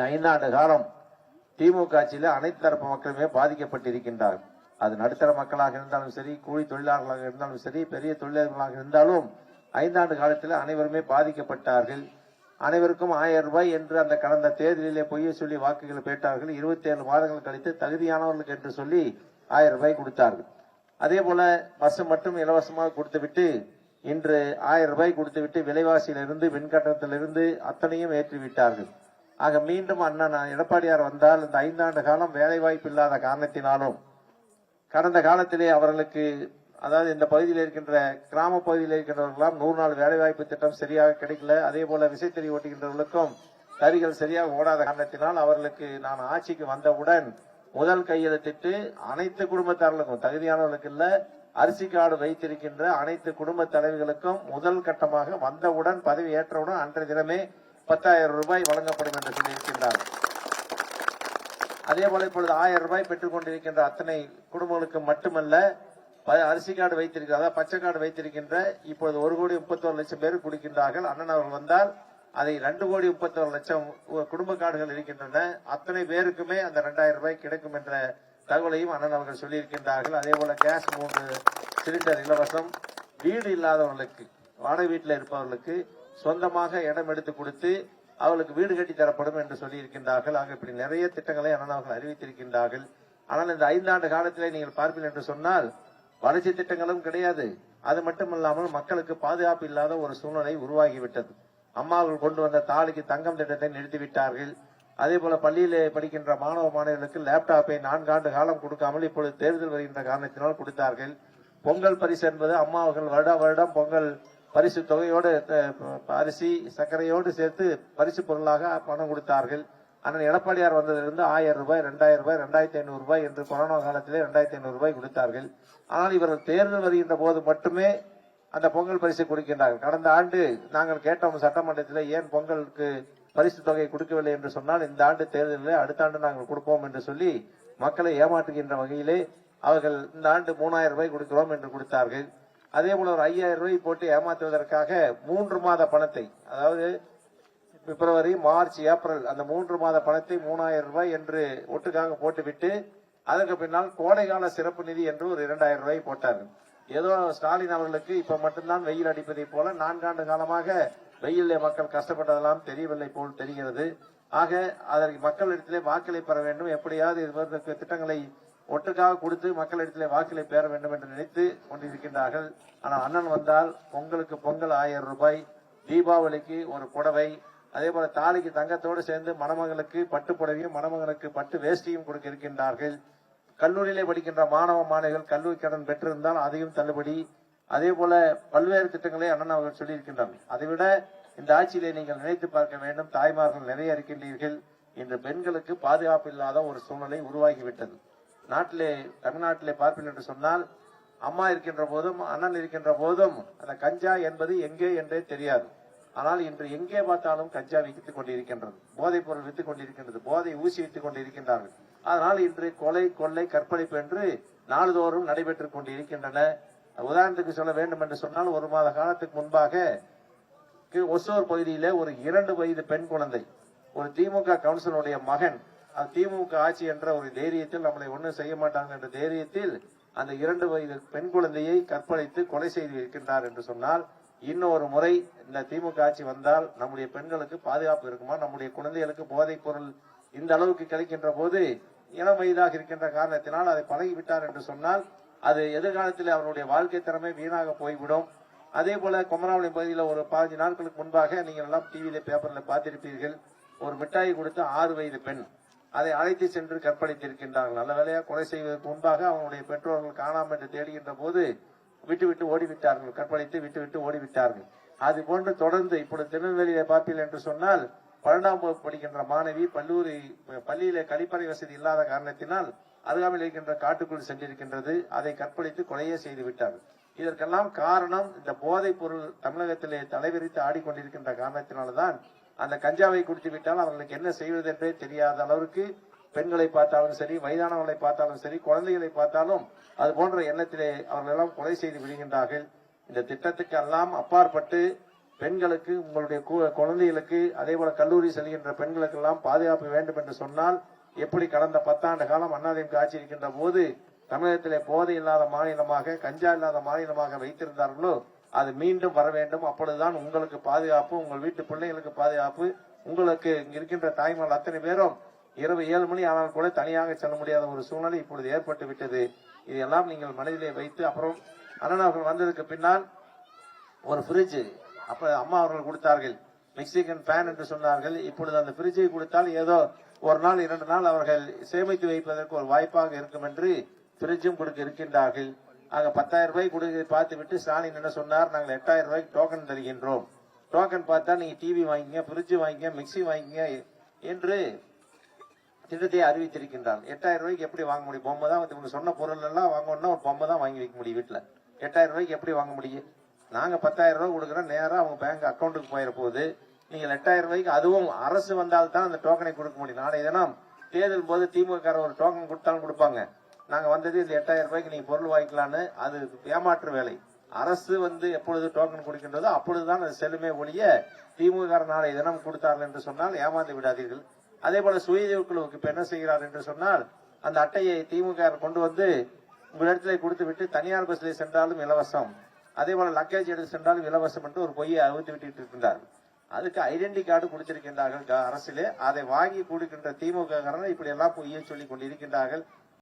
இந்த 5 ஆண்டு காலம் திமுக ஆட்சியில் அனைத்து தரப்பு மக்களுமே பாதிக்கப்பட்டிருக்கின்றார்கள். அது நடுத்தர மக்களாக இருந்தாலும் சரி, கூலி தொழிலாளர்களாக இருந்தாலும் சரி, பெரிய தொழிலாளர்களாக இருந்தாலும் 5 ஆண்டு காலத்தில் அனைவருமே பாதிக்கப்பட்டார்கள். அனைவருக்கும் 1000 ரூபாய் என்று அந்த கடந்த தேர்தலிலே பொய்யை சொல்லி வாக்குகளை பெற்றார்கள். 27 மாதங்கள் கழித்து தகுதியானவர்களுக்கு என்று சொல்லி 1000 ரூபாய் கொடுத்தார்கள். அதே போல பஸ் மட்டும் இலவசமாக கொடுத்துவிட்டு இன்று 1000 ரூபாய் கொடுத்துவிட்டு விலைவாசியிலிருந்து மின்கட்டணத்திலிருந்து அத்தனையும் ஏற்றிவிட்டார்கள். ஆக மீண்டும் அண்ணன் எடப்பாடியார் வந்தால் இந்த 5 ஆண்டு காலம் வேலைவாய்ப்பு இல்லாத காரணத்தினாலும் கடந்த காலத்திலே அவர்களுக்கு அதாவது இந்த பகுதியில் இருக்கின்ற கிராம பகுதியில் இருக்கின்றவர்களாம் 100 நாள் வேலைவாய்ப்பு திட்டம் சரியாக கிடைக்கல. அதே போல விசைத்தறி ஓட்டுகின்றவர்களுக்கும் தறிகள் சரியாக ஓடாத காரணத்தினால் அவர்களுக்கு நான் ஆட்சிக்கு வந்தவுடன் முதல் கையெழுத்திட்டு அனைத்து குடும்பத்தார்களுக்கும், தகுதியானவர்களுக்கு இல்ல, அரிசி கார்டு வைத்திருக்கின்ற அனைத்து குடும்ப தலைவர்களுக்கும் முதல் கட்டமாக வந்தவுடன் பதவி ஏற்றவுடன் அன்றைய தினமே 10,000 ரூபாய் வழங்கப்படும் என்று சொல்லியிருக்கின்றார். அதே போல இப்பொழுது 1000 ரூபாய் பெற்றுக் கொண்டிருக்கின்ற அத்தனை குடும்பங்களுக்கு மட்டுமல்ல, அரிசி கார்டு வைத்திருக்கிற, அதாவது பச்சை கார்டு வைத்திருக்கின்ற இப்பொழுது 1,31,00,000 பேர் கொடுக்கின்றார்கள். அண்ணன் அவர்கள் வந்தால் அதை 2,31,00,000 குடும்ப கார்டுகள் இருக்கின்றன. அத்தனை பேருக்குமே அந்த 2,000 ரூபாய் கிடைக்கும் என்ற தகவலையும் அண்ணன் அவர்கள் சொல்லியிருக்கின்றார்கள். அதே போல கேஸ் 3 சிலிண்டர் இலவசம், வீடு இல்லாதவர்களுக்கு, வாடகை வீட்டில் இருப்பவர்களுக்கு சொந்தமாக இடம் எடுத்து கொடுத்து அவர்களுக்கு வீடு கட்டி தரப்படும் என்று சொல்லியிருக்கின்றார்கள். ஆக இப்படி நிறைய திட்டங்களை அண்ணன் அவர்கள் அறிவித்திருக்கின்றார்கள். ஆனால் இந்த 5 ஆண்டு காலத்திலே நீங்கள் பார்ப்பீர்கள் என்று சொன்னால் வளர்ச்சி திட்டங்களும் கிடையாது. அது மட்டுமல்லாமல் மக்களுக்கு பாதுகாப்பு இல்லாத ஒரு சூழ்நிலை உருவாகிவிட்டது. அம்மா அவர்கள் கொண்டு வந்த தாலிக்கு தங்கம் திட்டத்தை நிறுத்திவிட்டார்கள். அதே போல பள்ளியிலே படிக்கின்ற மாணவ மாணவர்களுக்கு லேப்டாப்பை 4 ஆண்டு காலம் கொடுக்காமல் இப்பொழுது தேர்தல் வருகின்ற காரணத்தினால் கொடுத்தார்கள். பொங்கல் பரிசு என்பது அம்மா அவர்கள் வருடம் பொங்கல் பரிசு தொகையோடு அரிசி சர்க்கரையோடு சேர்த்து பரிசு பொருளாக பணம் கொடுத்தார்கள். அண்ணன் எடப்பாடியார் வந்ததிலிருந்து 1000 ரூபாய், 2000 ரூபாய், 2500 ரூபாய் என்று கொரோனா காலத்திலே 2500 ரூபாய் கொடுத்தார்கள். ஆனால் இவர்கள் தேர்தல் வருகின்ற போது மட்டுமே அந்த பொங்கல் பரிசு கொடுக்கின்றார்கள். கடந்த ஆண்டு நாங்கள் கேட்டோம் சட்டமன்றத்தில், ஏன் பொங்கலுக்கு பரிசு தொகை கொடுக்கவில்லை என்று சொன்னால், இந்த ஆண்டு தேர்தலில் அடுத்த ஆண்டு நாங்கள் கொடுப்போம் என்று சொல்லி மக்களை ஏமாற்றுகின்ற வகையிலே அவர்கள் இந்த ஆண்டு 3000 ரூபாய் கொடுக்கிறோம் என்று கொடுத்தார்கள். அதே போல ஒரு 5000 ரூபாய் போட்டு ஏமாற்றுவதற்காக 3 மாத பணத்தை, அதாவது பிப்ரவரி, மார்ச், ஏப்ரல் அந்த 3 மாத பணத்தை 3000 ரூபாய் என்று ஒட்டுக்காக போட்டுவிட்டு அதற்கு பின்னால் கோடைகால சிறப்பு நிதி என்று ஒரு 2000 ரூபாய் போட்டார்கள். ஏதோ ஸ்டாலின் அவர்களுக்கு இப்ப மட்டும்தான் வெயில் அடிப்பதை போல 4 ஆண்டு காலமாக வெயிலே மக்கள் கஷ்டப்பட்டதெல்லாம் தெரியவில்லை போல் தெரிகிறது. ஆக அதற்கு மக்களிடத்திலே வாக்களை பெற வேண்டும், எப்படியாவது இதற்கு திட்டங்களை ஒட்டுக்காக கொடுத்து மக்களிடத்திலே வாக்களை பெற வேண்டும் என்று நினைத்து கொண்டிருக்கின்றார்கள். ஆனால் அண்ணன் வந்தால் பொங்கலுக்கு பொங்கல் 1000 ரூபாய், தீபாவளிக்கு ஒரு புடவை, அதே போல தாலிக்கு தங்கத்தோடு சேர்ந்து மணமகளுக்கு பட்டு புடவையும் மணமகளுக்கு பட்டு வேஷ்டியும் கொடுக்க இருக்கின்றார்கள். கல்லூரியிலே படிக்கின்ற மாணவ மாணவிகள் கல்லூரி கடன் பெற்றிருந்தால் அதையும் தள்ளுபடி. அதே போல பல்வேறு திட்டங்களை அண்ணன் அவர்கள் சொல்லியிருக்கின்றார்கள். அதைவிட இந்த ஆட்சியிலே நீங்கள் நினைத்து பார்க்க வேண்டும், தாய்மார்கள் நிறைய இருக்கின்றீர்கள். இன்று பெண்களுக்கு பாதுகாப்பு இல்லாத ஒரு சூழ்நிலை உருவாகிவிட்டது. தமிழ்நாட்டிலே பார்ப்பீர்கள் என்று சொன்னால், அம்மா இருக்கின்ற போதும் அண்ணன் இருக்கின்ற போதும் அந்த கஞ்சா என்பது எங்கே என்றே தெரியாது. ஆனால் இன்று எங்கே பார்த்தாலும் கஞ்சா விற்றுக் கொண்டிருக்கின்றது, போதைப் பொருள் விற்றுக் கொண்டிருக்கின்றது, போதை ஊசி விற்றுக் கொண்டிருக்கின்றார்கள். அதனால் இன்று கொலை, கொள்ளை, கற்பழிப்பு என்று நாள்தோறும் நடைபெற்றுக் கொண்டிருக்கின்றன. உதாரணத்துக்கு சொல்ல வேண்டும் என்று சொன்னால், 1 மாத காலத்துக்கு முன்பாக ஒசூர் பகுதியிலே ஒரு 2 வயது பெண் குழந்தை, ஒரு திமுக கவுன்சிலருடைய மகன், திமுக ஆட்சி என்ற ஒரு தைரியத்தில் நம்மளை ஒன்றும் செய்ய மாட்டாங்க என்ற தைரியத்தில் அந்த 2 வயது பெண் குழந்தையை கற்பழித்து கொலை செய்து இருக்கின்றார் என்று சொன்னால், இன்னொரு முறை இந்த திமுக ஆட்சி வந்தால் நம்முடைய பெண்களுக்கு பாதுகாப்பு இருக்குமா? நம்முடைய குழந்தைகளுக்கு போதைப் பொருள் இந்த அளவுக்கு கிடைக்கின்ற போது இளம் வயதாக இருக்கின்ற காரணத்தினால் அதை பழகிவிட்டார் என்று சொன்னால், அது எதிர்காலத்தில் அவருடைய வாழ்க்கை திறமை வீணாக போய்விடும். அதே போல கொமராவளி பகுதியில் ஒரு 15 நாட்களுக்கு முன்பாக நீங்கள் எல்லாம் டிவியில பேப்பர்ல பார்த்திருப்பீர்கள், ஒரு மிட்டாய் கொடுத்து 6 வயது பெண் அதை அழைத்து சென்று கற்பழித்திருக்கின்றார்கள். நல்ல வேளையா கொலை செய்வதற்கு முன்பாக அவனுடைய பெற்றோர்கள் காணாமல் என்று தேடுகின்ற போது விட்டு ஓடிவிட்டார்கள், கற்பழித்து விட்டு ஓடிவிட்டார்கள். அது போன்று தொடர்ந்து இப்பொழுது திருநெல்வேலியை பார்ப்பீர்கள் என்று சொன்னால், 12ஆம் வகுப்பு படிக்கின்ற மாணவி பள்ளியிலே கழிப்பறை வசதி இல்லாத காரணத்தினால் அருகாமையில் இருக்கின்ற காட்டுக்குள் சென்றிருக்கின்றது, அதை கற்பழித்து கொலையே செய்து விட்டார்கள். இதற்கெல்லாம் காரணம் இந்த போதைப் பொருள் தமிழகத்திலே தலைவிரித்து ஆடிக்கொண்டிருக்கின்ற காரணத்தினால்தான். அந்த கஞ்சாவை குடித்து விட்டால் அவர்களுக்கு என்ன செய்வது என்றே தெரியாத அளவிற்கு பெண்களை பார்த்தாலும் சரி, வயதானவர்களை பார்த்தாலும் சரி, குழந்தைகளை பார்த்தாலும் அது போன்ற எண்ணத்திலே அவர்கள் எல்லாம் கொலை செய்து விடுகின்றார்கள். இந்த திட்டத்துக்கு எல்லாம் அப்பாற்பட்டு பெண்களுக்கு, உங்களுடைய குழந்தைகளுக்கு, அதே போல கல்லூரி செல்கின்ற பெண்களுக்கு எல்லாம் பாதுகாப்பு வேண்டும் என்று சொன்னால் எப்படி கடந்த 10 ஆண்டு காலம் அதிமுக ஆட்சி இருக்கின்ற போது தமிழகத்திலே போதை இல்லாத மாநிலமாக, கஞ்சா இல்லாத மாநிலமாக வைத்திருந்தார்களோ அது மீண்டும் வர வேண்டும். அப்பொழுதுதான் உங்களுக்கு பாதுகாப்பு, உங்கள் வீட்டு பிள்ளைகளுக்கு பாதுகாப்பு, உங்களுக்கு இங்க இருக்கின்ற தாய்மார்கள் அத்தனை பேரும் இரவு 7 மணி ஆனால் கூட தனியாக செல்ல முடியாத ஒரு சூழ்நிலை இப்பொழுது ஏற்பட்டு விட்டது. இதையெல்லாம் நீங்கள் மனதிலே வைத்து, அப்புறம் அண்ணன் அவர்கள் வந்ததுக்கு பின்னால் ஒரு பிரிட்ஜ் அப்ப அம்மா அவர்கள் கொடுத்தார்கள், மெக்சிகன் பேன் என்று சொன்னார்கள். இப்பொழுது அந்த பிரிட்ஜை கொடுத்தால் ஏதோ ஒரு நாள் 2 நாள் அவர்கள் சேமித்து வைப்பதற்கு ஒரு வாய்ப்பாக இருக்கும் என்று பிரிட்ஜும் கொடுக்க இருக்கின்றார்கள். ஆக 10,000 ரூபாய் கொடுக்க பார்த்து விட்டு ஸ்டாலின் என்ன சொன்னார், நாங்கள் 8,000 ரூபாய்க்கு டோக்கன் தருகின்றோம். டோக்கன் பார்த்தா நீங்க டிவி வாங்கிங்க, பிரிட்ஜ் வாங்கிங்க, மிக்சி வாங்கிங்க என்று திட்டத்தை அறிவித்திருக்கின்றான். 8,000 ரூபாய்க்கு எப்படி வாங்க முடியும்? பொம்மை தான் இவங்க சொன்ன பொருள் எல்லாம் வாங்கணும்னா ஒரு பொம்மை தான் வாங்கி வைக்க முடியும் வீட்டுல. 8,000 ரூபாய்க்கு எப்படி வாங்க முடியும்? நாங்க 10,000 ரூபாய் கொடுக்குறோம், நேரா அவங்க பேங்க் அக்கௌண்ட்டுக்கு போயிட போகுது. நீங்க 8,000 ரூபாய்க்கு, அதுவும் அரசு வந்தால் தான் அந்த டோக்கனை கொடுக்க முடியும். நாளை தினம் தேர்தல் போது திமுக ஒரு டோக்கன் கொடுத்தாலும் கொடுப்பாங்க, நாங்க வந்தது இந்த 8,000 ரூபாய்க்கு நீங்க பொருள் வாங்கிக்கலான்னு. அது ஏமாற்று வேலை. அரசு எப்பொழுது டோக்கன் கொடுக்கின்றதோ அப்பொழுதுதான் அது செல்லுமே ஒழிய திமுக நாளை தினம் கொடுத்தார்கள் என்று சொன்னால் ஏமாந்து விடாதீர்கள். அதே போல சுய குழுவுக்கு இப்ப என்ன செய்கிறார் என்று சொன்னால், அந்த அட்டையை திமுக கொண்டு வந்து உங்களிடத்திலே கொடுத்து விட்டு தனியார் பஸ்ல சென்றாலும் இலவசம், அதே போல லக்கேஜ் எடுத்து சென்றாலும் இலவசம் என்று ஒரு பொய்யை அவுத்து விட்டு இருக்கின்றார். அதுக்கு ஐடென்டி கார்டு கொடுத்திருக்கின்றார்கள் அரசிலே. அதை வாங்கி கொடுக்கின்ற திமுக இப்படி எல்லாம் பொய்யை சொல்லிக் கொண்டிருக்கின்றார்கள்.